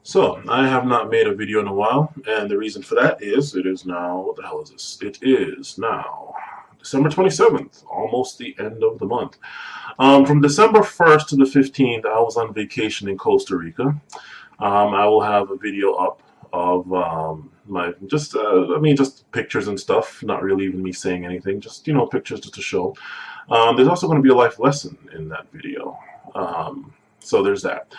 So, I have not made a video in a while, and the reason for that is it is now, what the hell is this? It is now December 27th, almost the end of the month. From December 1st to the 15th, I was on vacation in Costa Rica. I will have a video up of my just pictures and stuff, not really even me saying anything, just, pictures just to show. There's also going to be a life lesson in that video. So there's that.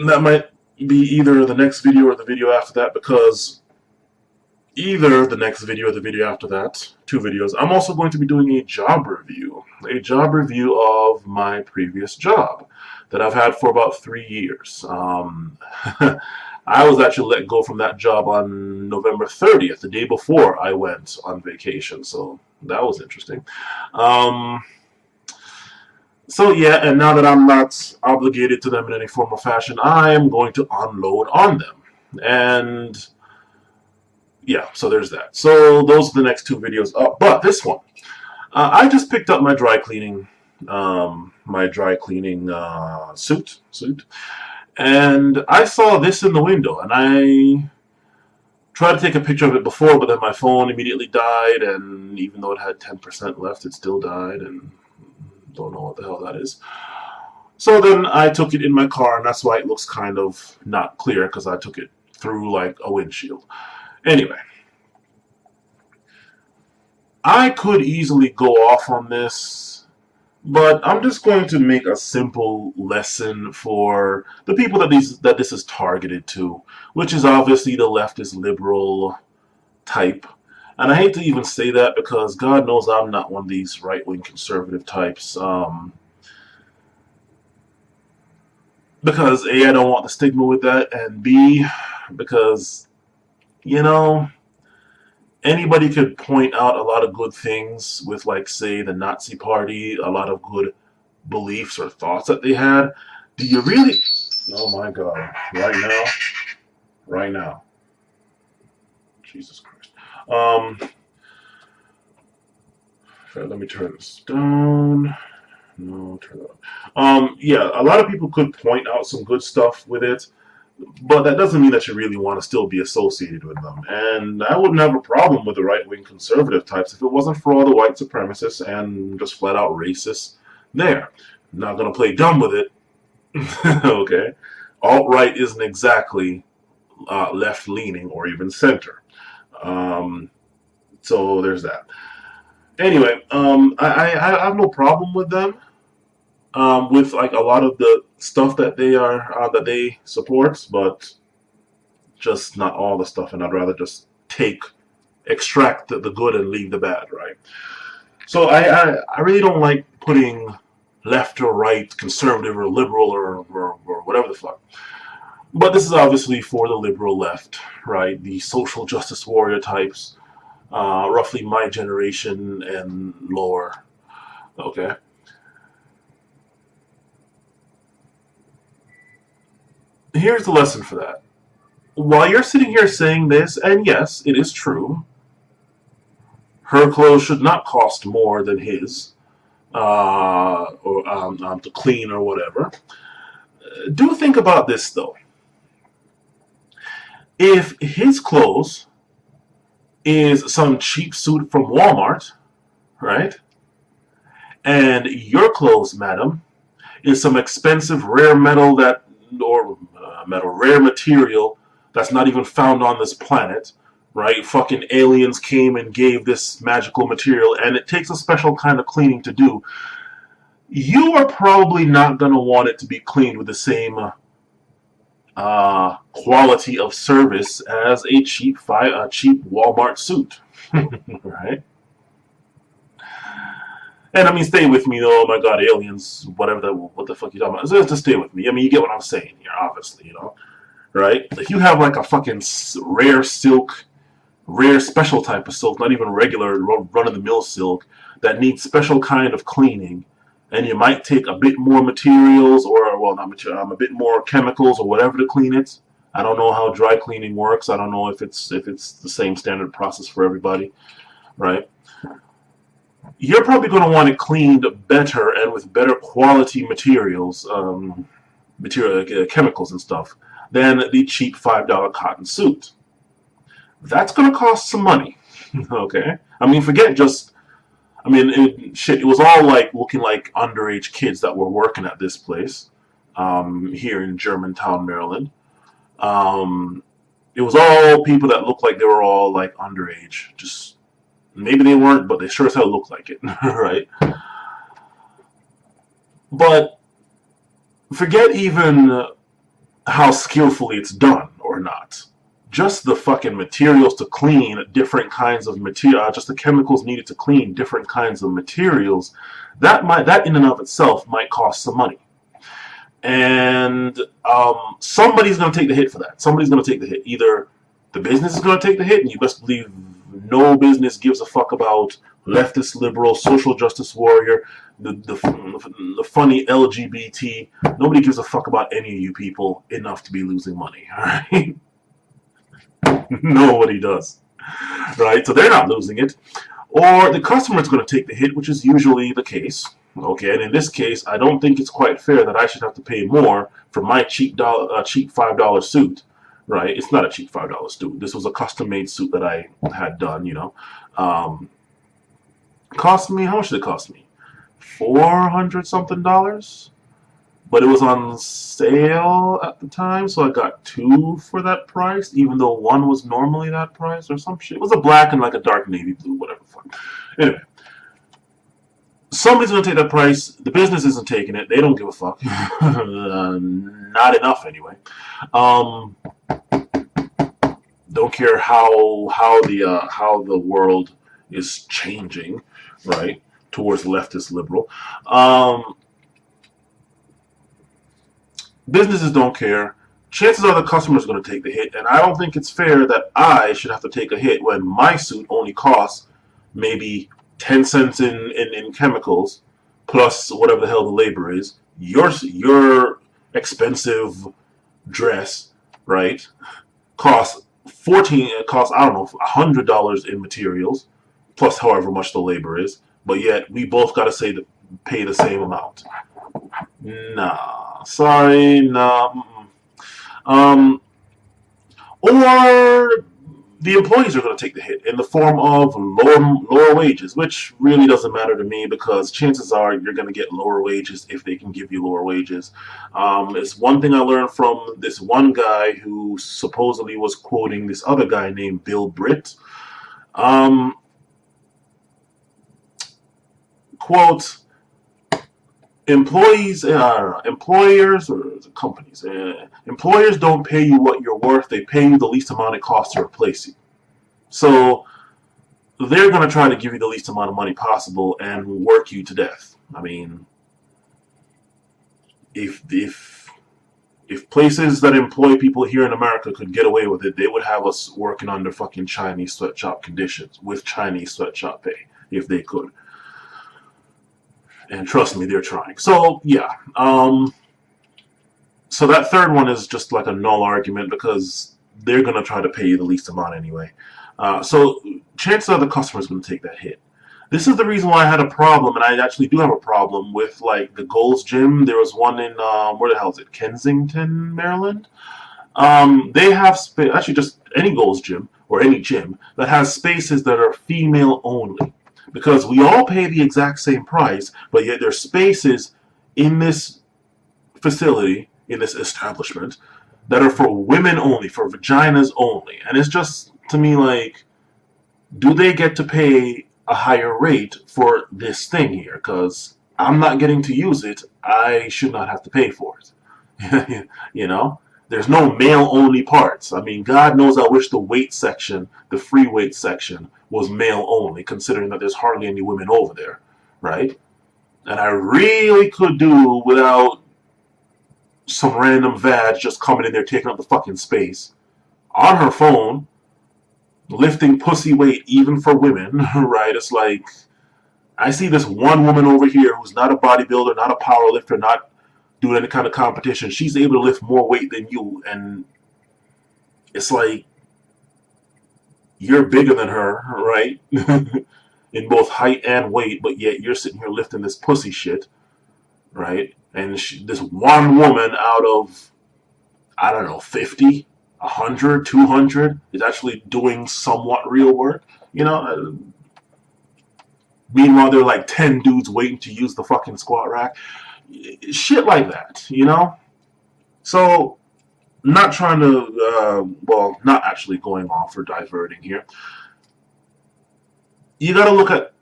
That might be either the next video or the video after that, because either the next video or the video after that, two videos, I'm also going to be doing a job review of my previous job that I've had for about 3 years. I was actually let go from that job on November 30th, the day before I went on vacation, so that was interesting. So yeah, and now that I'm not obligated to them in any form or fashion, I am going to unload on them. And yeah, so there's that. So those are the next two videos up. But this one, I just picked up my dry cleaning, suit, and I saw this in the window, and I tried to take a picture of it before, but then my phone immediately died, and even though it had 10% left, it still died, and don't know what the hell that is. So then I took it in my car, and that's why it looks kind of not clear, because I took it through like a windshield. Anyway, I could easily go off on this, but I'm just going to make a simple lesson for the people that this is targeted to, which is obviously the leftist liberal type. And I hate to even say that, because God knows I'm not one of these right-wing conservative types. Because A, I don't want the stigma with that, and B, because, anybody could point out a lot of good things with, like, say, the Nazi Party, a lot of good beliefs or thoughts that they had. Do you really? Oh my God! Right now, Jesus Christ. Let me turn this down. No, turn it up. Yeah, a lot of people could point out some good stuff with it, but that doesn't mean that you really want to still be associated with them. And I wouldn't have a problem with the right-wing conservative types if it wasn't for all the white supremacists and just flat-out racists there. I'm not going to play dumb with it. Okay? Alt-right isn't exactly left-leaning or even center. So there's that. Anyway, I have no problem with them, with like a lot of the stuff that they support, but just not all the stuff. And I'd rather just extract the good and leave the bad, right? So I really don't like putting left or right, conservative or liberal or whatever the fuck. But this is obviously for the liberal left, right? The social justice warrior types. Roughly my generation and lower. Okay. Here's the lesson for that. While you're sitting here saying this, and yes, it is true, her clothes should not cost more than his, or to clean or whatever. Do think about this though. If his clothes is some cheap suit from Walmart, right? And your clothes, madam, is some expensive rare metal rare material that's not even found on this planet, right? Fucking aliens came and gave this magical material, and it takes a special kind of cleaning to do. You are probably not going to want it to be cleaned with the same quality of service as a cheap Walmart suit, right? And I mean, stay with me. Oh my God, aliens, whatever. What the fuck you talking about? Just stay with me. I mean, you get what I'm saying here, obviously, right? If you have like a fucking rare silk, rare special type of silk, not even regular run-of-the-mill silk, that needs special kind of cleaning, and you might take a bit more materials, or well, not material, a bit more chemicals or whatever to clean it. I don't know how dry cleaning works. I don't know if it's the same standard process for everybody, right? You're probably going to want it cleaned better and with better quality materials, chemicals and stuff than the cheap $5 cotton suit. That's going to cost some money. Okay? I mean, forget just, I mean, it was all like looking like underage kids that were working at this place here in Germantown, Maryland. It was all people that looked like they were all like underage. Just maybe they weren't, but they sure as hell looked like it, right? But forget even how skillfully it's done or not. Just the fucking materials to clean different kinds of material, just the chemicals needed to clean different kinds of materials, that in and of itself might cost some money. And somebody's going to take the hit for that. Somebody's going to take the hit. Either the business is going to take the hit, and you best believe no business gives a fuck about leftist, liberal, social justice warrior, the funny LGBT. Nobody gives a fuck about any of you people enough to be losing money, all right? Nobody does, right? So they're not losing it. Or the customer is going to take the hit, which is usually the case. Okay, and in this case, I don't think it's quite fair that I should have to pay more for my cheap $5 suit, right? It's not a cheap $5 suit. This was a custom-made suit that I had done, you know. Cost me, how much did it cost me? $400 something. But it was on sale at the time, so I got 2 for that price, even though 1 was normally that price or some shit. It was a black and like a dark navy blue, whatever. Anyway, somebody's going to take that price. The business isn't taking it. They don't give a fuck. Not enough, anyway. Don't care how the world is changing, right, towards leftist liberal. Businesses don't care. Chances are the customer's going to take the hit, and I don't think it's fair that I should have to take a hit when my suit only costs maybe 10 cents in chemicals, plus whatever the hell the labor is. Your expensive dress, right, costs I don't know, $100 in materials, plus however much the labor is, but yet we both got to pay the same amount. Nah, sorry, nah. Or the employees are going to take the hit in the form of lower wages, which really doesn't matter to me because chances are you're going to get lower wages if they can give you lower wages. It's one thing I learned from this one guy who supposedly was quoting this other guy named Bill Britt. Quote, employers or companies, employers don't pay you what you're worth. They pay you the least amount it costs to replace you. So they're going to try to give you the least amount of money possible and work you to death. I mean, if places that employ people here in America could get away with it, they would have us working under fucking Chinese sweatshop conditions with Chinese sweatshop pay if they could. And trust me, they're trying. So, yeah. So that third one is just like a null argument because they're going to try to pay you the least amount anyway. So chances are the customer's going to take that hit. This is the reason why I had a problem, and I actually do have a problem with like the Gold's Gym. There was one in, where the hell is it? Kensington, Maryland? They have, actually just any Gold's Gym or any gym that has spaces that are female only. Because we all pay the exact same price, but yet there's spaces in this facility, in this establishment, that are for women only, for vaginas only. And it's just, to me, like, do they get to pay a higher rate for this thing here? Because I'm not getting to use it, I should not have to pay for it. You know? There's no male-only parts. I mean, God knows I wish the weight section, the free weight section, was male-only, considering that there's hardly any women over there, right? And I really could do without some random vag just coming in there taking up the fucking space on her phone, lifting pussy weight even for women, right? It's like, I see this one woman over here who's not a bodybuilder, not a power lifter, not doing any kind of competition. She's able to lift more weight than you, and it's like, you're bigger than her, right? In both height and weight, but yet you're sitting here lifting this pussy shit, right? And this one woman out of I don't know, 50, 100, 200 is actually doing somewhat real work. You know, meanwhile, there are like 10 dudes waiting to use the fucking squat rack. Shit like that, you know? So, not trying to, well, not actually going off or diverting here. You gotta look at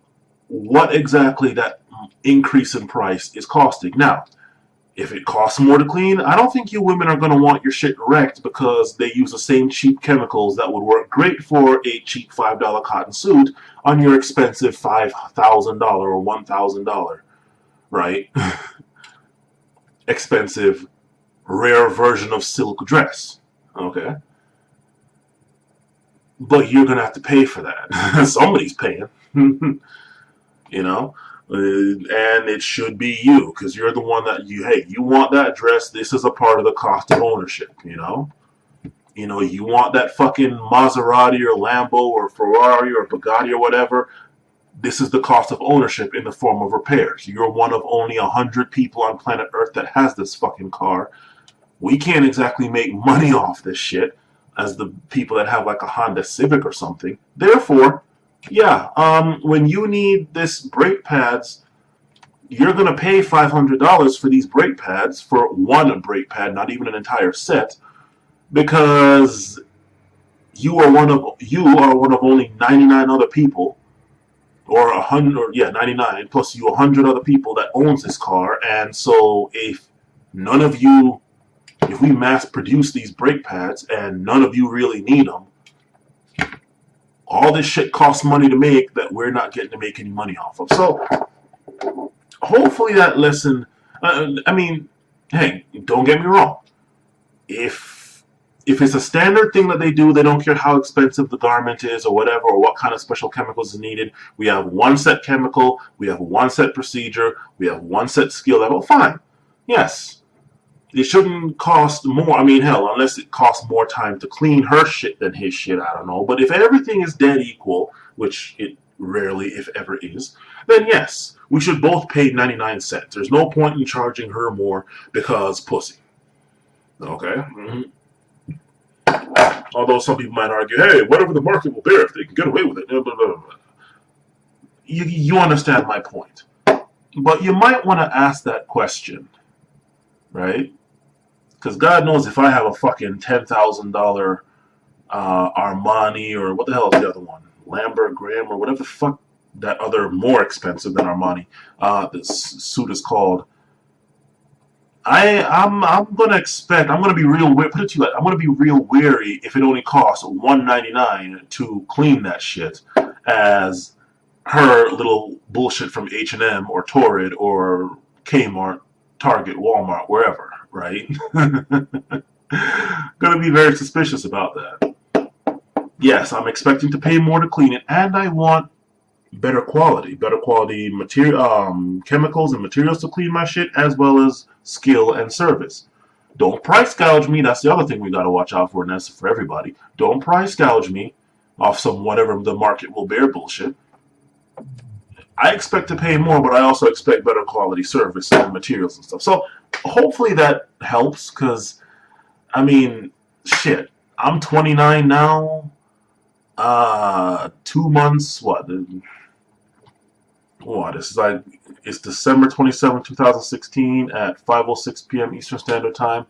what exactly that increase in price is costing. Now, if it costs more to clean, I don't think you women are going to want your shit wrecked because they use the same cheap chemicals that would work great for a cheap $5 cotton suit on your expensive $5,000 or $1,000, right? Expensive, rare version of silk dress, okay? But you're going to have to pay for that. Somebody's paying, you know? And it should be you because you're the one that you want that dress. This is a part of the cost of ownership. You want that fucking Maserati or Lambo or Ferrari or Bugatti or whatever. This is the cost of ownership in the form of repairs. You're one of only 100 people on planet Earth that has this fucking car. We can't exactly make money off this shit as the people that have like a Honda Civic or something. Therefore, yeah, when you need this brake pads, you're going to pay $500 for these brake pads, for one brake pad, not even an entire set, because you are one of only 99 other people, or 100, or 99 plus you 100 other people that owns this car. And so if we mass produce these brake pads and none of you really need them, all this shit costs money to make that we're not getting to make any money off of. So, hopefully that lesson, I mean, hey, don't get me wrong. If it's a standard thing that they do, they don't care how expensive the garment is or whatever, or what kind of special chemicals is needed. We have one set chemical, we have one set procedure, we have one set skill level, fine. Yes. It shouldn't cost more. I mean, hell, unless it costs more time to clean her shit than his shit, I don't know. But if everything is dead equal, which it rarely, if ever, is, then yes, we should both pay 99 cents. There's no point in charging her more because pussy. Okay? Mm-hmm. Although some people might argue, hey, whatever the market will bear if they can get away with it. Blah, blah, blah. You understand my point. But you might want to ask that question, right? Because God knows if I have a fucking $10,000 Armani, or what the hell is the other one? Lambert Graham, or whatever the fuck that other more expensive than Armani this suit is called. I'm gonna be real weird. Put it to you, I'm gonna be real wary if it only costs $199 to clean that shit, as her little bullshit from H&M or Torrid or Kmart, Target, Walmart, wherever, right? Gonna be very suspicious about that. Yes, I'm expecting to pay more to clean it, and I want better quality material, chemicals and materials to clean my shit, as well as skill and service. Don't price gouge me. That's the other thing we gotta watch out for, and that's for everybody. Don't price gouge me off some whatever the market will bear bullshit. I expect to pay more, but I also expect better quality service and materials and stuff. So hopefully that helps, because, I mean, shit, I'm 29 now. 2 months, it's December 27, 2016 at 5:06 p.m. Eastern Standard Time.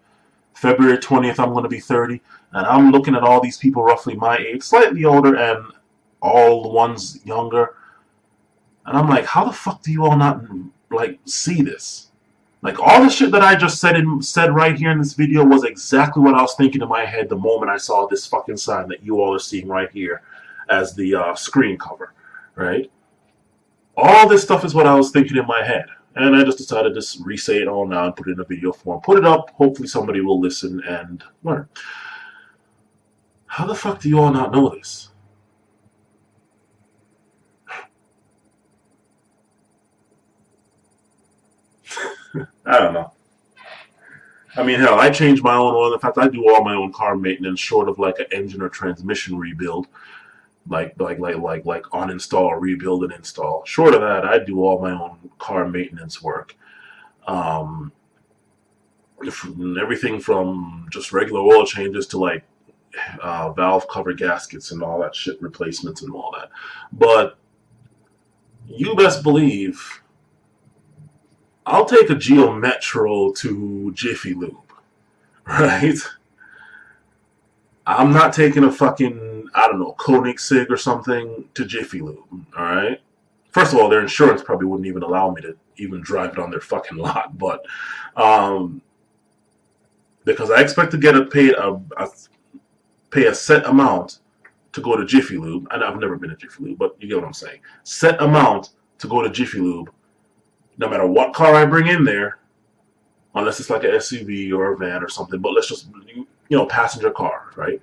February 20th, I'm going to be 30, and I'm looking at all these people roughly my age, slightly older, and all the ones younger. And I'm like, how the fuck do you all not, like, see this? Like, all the shit that I just said right here in this video was exactly what I was thinking in my head the moment I saw this fucking sign that you all are seeing right here as the screen cover, right? All this stuff is what I was thinking in my head. And I just decided to re-say it all now and put it in a video form. Put it up. Hopefully somebody will listen and learn. How the fuck do you all not know this? I don't know. I mean, hell, I change my own oil. In fact, I do all my own car maintenance, short of like an engine or transmission rebuild, like uninstall, rebuild, and install. Short of that, I do all my own car maintenance work. everything from just regular oil changes to like valve cover gaskets and all that shit, replacements and all that. But you best believe I'll take a Geo Metro to Jiffy Lube, right? I'm not taking a fucking, I don't know, Koenigsegg or something to Jiffy Lube, alright? First of all, their insurance probably wouldn't even allow me to even drive it on their fucking lot, but because I expect to get pay a set amount to go to Jiffy Lube, and I've never been to Jiffy Lube, but you get what I'm saying. Set amount to go to Jiffy Lube, no matter what car I bring in there, unless it's like an SUV or a van or something, but let's just, passenger car, right?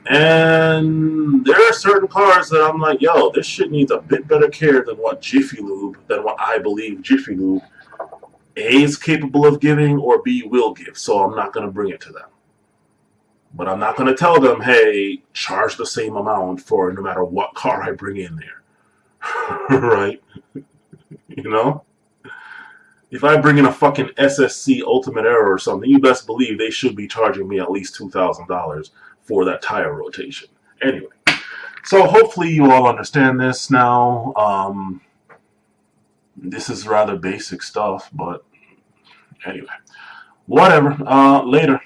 And there are certain cars that I'm like, yo, this shit needs a bit better care than what I believe Jiffy Lube A is capable of giving or B will give. So I'm not going to bring it to them. But I'm not going to tell them, hey, charge the same amount for no matter what car I bring in there. Right? You know? If I bring in a fucking SSC Ultimate Aero or something, you best believe they should be charging me at least $2,000 for that tire rotation. Anyway, so hopefully you all understand this now. This is rather basic stuff, but anyway, whatever. Later.